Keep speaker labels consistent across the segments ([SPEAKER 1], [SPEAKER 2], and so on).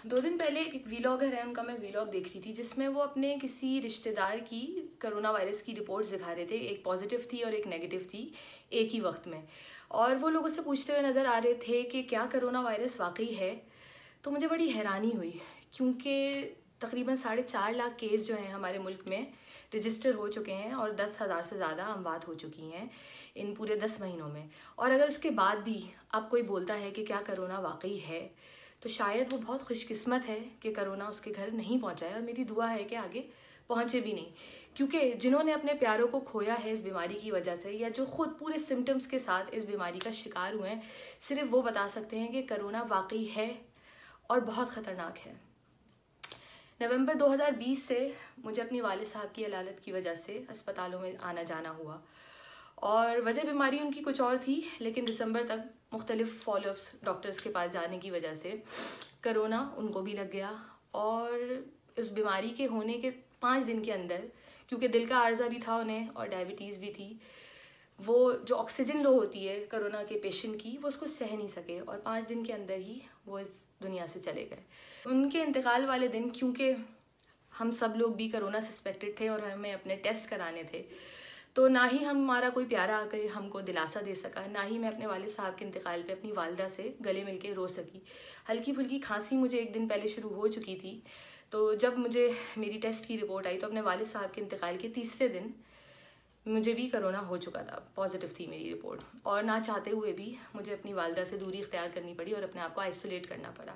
[SPEAKER 1] 2 दिन पहले एक वीलॉगर है, उनका मैं वीलॉग देख रही थी जिसमें वो अपने किसी रिश्तेदार की कोरोना वायरस की रिपोर्ट्स दिखा रहे थे। एक पॉजिटिव थी और एक नेगेटिव थी एक ही वक्त में, और वो लोगों से पूछते हुए नज़र आ रहे थे कि क्या कोरोना वायरस वाकई है। तो मुझे बड़ी हैरानी हुई क्योंकि तकरीबन 4.5 लाख केस जो हैं हमारे मुल्क में रजिस्टर हो चुके हैं और 10,000 से ज़्यादा अमवात हो चुकी हैं इन पूरे 10 महीनों में। और अगर उसके बाद भी अब कोई बोलता है कि क्या कोरोना वाकई है, तो शायद वो बहुत खुशकिस्मत है कि कोरोना उसके घर नहीं पहुंचा है। और मेरी दुआ है कि आगे पहुंचे भी नहीं, क्योंकि जिन्होंने अपने प्यारों को खोया है इस बीमारी की वजह से, या जो खुद पूरे सिम्टम्स के साथ इस बीमारी का शिकार हुए हैं, सिर्फ वो बता सकते हैं कि कोरोना वाकई है और बहुत ख़तरनाक है। नवंबर 2020 से मुझे अपनी वालिद साहब की अलालत की वजह से अस्पतालों में आना जाना हुआ, और वजह बीमारी उनकी कुछ और थी, लेकिन दिसंबर तक मुख्तलिफ फॉलोअप्स डॉक्टर्स के पास जाने की वजह से कोरोना उनको भी लग गया। और इस बीमारी के होने के 5 दिन के अंदर, क्योंकि दिल का आर्जा भी था उन्हें और डायबिटीज़ भी थी, वो जो ऑक्सीजन लो होती है कोरोना के पेशेंट की, वो उसको सह नहीं सके और 5 दिन के अंदर ही वो इस दुनिया से चले गए। उनके इंतकाल वाले दिन, क्योंकि हम सब लोग भी कोरोना सस्पेक्टेड थे और हमें अपने टेस्ट कराने थे, तो ना ही हमारा कोई प्यारा आकर हमको दिलासा दे सका, ना ही मैं अपने वालिद साहब के इंतकाल पे अपनी वालिदा से गले मिल के रो सकी। हल्की फुल्की खांसी मुझे एक दिन पहले शुरू हो चुकी थी, तो जब मुझे मेरी टेस्ट की रिपोर्ट आई तो अपने वालिद साहब के इंतकाल के तीसरे दिन मुझे भी कोरोना हो चुका था, पॉजिटिव थी मेरी रिपोर्ट, और ना चाहते हुए भी मुझे अपनी वालिदा से दूरी इख्तियार करनी पड़ी और अपने आप को आइसोलेट करना पड़ा।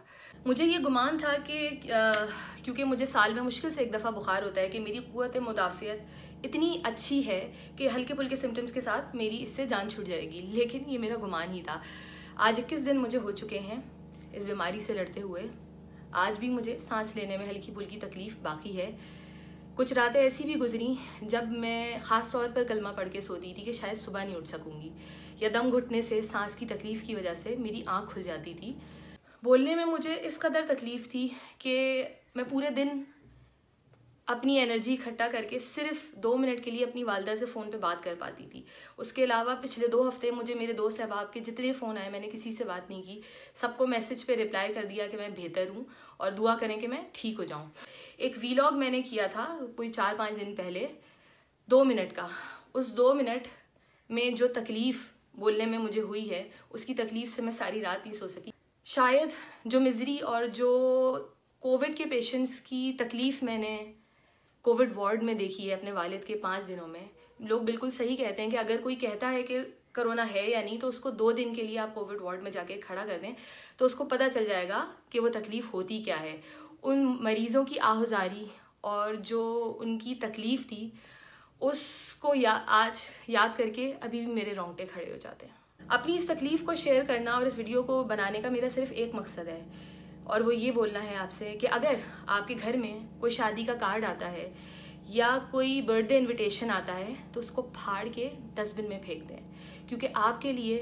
[SPEAKER 1] मुझे ये गुमान था कि क्योंकि मुझे साल में मुश्किल से एक दफ़ा बुखार होता है, कि मेरी क़ुव्वत मुदाफ़ियत इतनी अच्छी है कि हल्के फुल्के सिम्टम्स के साथ मेरी इससे जान छूट जाएगी, लेकिन ये मेरा गुमान ही था। आज 21 दिन मुझे हो चुके हैं इस बीमारी से लड़ते हुए। आज भी मुझे सांस लेने में हल्की फुल्की तकलीफ़ बाकी है। कुछ रातें ऐसी भी गुजरी जब मैं ख़ास तौर पर कलमा पढ़ के सोती थी कि शायद सुबह नहीं उठ सकूंगी, या दम घुटने से सांस की तकलीफ़ की वजह से मेरी आँख खुल जाती थी। बोलने में मुझे इस कदर तकलीफ़ थी कि मैं पूरे दिन अपनी एनर्जी इकट्ठा करके सिर्फ 2 मिनट के लिए अपनी वालिदा से फ़ोन पे बात कर पाती थी। उसके अलावा पिछले 2 हफ्ते मुझे मेरे दोस्त अहबाब के जितने फ़ोन आए, मैंने किसी से बात नहीं की। सबको मैसेज पे रिप्लाई कर दिया कि मैं बेहतर हूँ और दुआ करें कि मैं ठीक हो जाऊँ। एक वीलॉग मैंने किया था कोई 4-5 दिन पहले, 2 मिनट का। उस 2 मिनट में जो तकलीफ़ बोलने में मुझे हुई है, उसकी तकलीफ़ से मैं सारी रात नहीं सो सकी। शायद जो मिज़री और जो कोविड के पेशेंट्स की तकलीफ़ मैंने कोविड वार्ड में देखी है अपने वालिद के 5 दिनों में, लोग बिल्कुल सही कहते हैं कि अगर कोई कहता है कि कोरोना है या नहीं, तो उसको 2 दिन के लिए आप कोविड वार्ड में जाके खड़ा कर दें, तो उसको पता चल जाएगा कि वो तकलीफ़ होती क्या है। उन मरीज़ों की आहुजारी और जो उनकी तकलीफ़ थी, उसको आज याद करके अभी भी मेरे रोंगटे खड़े हो जाते हैं। अपनी इस तकलीफ़ को शेयर करना और इस वीडियो को बनाने का मेरा सिर्फ एक मकसद है, और वो ये बोलना है आपसे कि अगर आपके घर में कोई शादी का कार्ड आता है या कोई बर्थडे इनविटेशन आता है, तो उसको फाड़ के डस्टबिन में फेंक दें, क्योंकि आपके लिए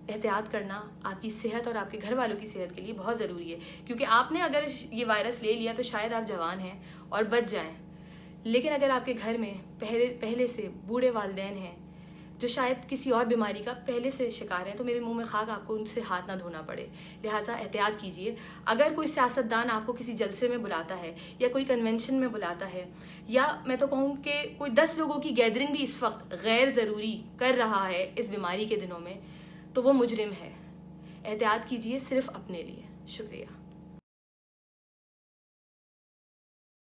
[SPEAKER 1] एहतियात करना आपकी सेहत और आपके घर वालों की सेहत के लिए बहुत ज़रूरी है। क्योंकि आपने अगर ये वायरस ले लिया तो शायद आप जवान हैं और बच जाएं, लेकिन अगर आपके घर में पहले से बूढ़े वालिदैन हैं जो शायद किसी और बीमारी का पहले से शिकार हैं, तो मेरे मुंह में खाक आपको उनसे हाथ ना धोना पड़े। लिहाजा एहतियात कीजिए। अगर कोई सियासतदान आपको किसी जलसे में बुलाता है या कोई कन्वेंशन में बुलाता है, या मैं तो कहूँ कि कोई 10 लोगों की गैदरिंग भी इस वक्त गैर ज़रूरी कर रहा है इस बीमारी के दिनों में, तो वो मुजरिम है। एहतियात कीजिए सिर्फ अपने लिए। शुक्रिया।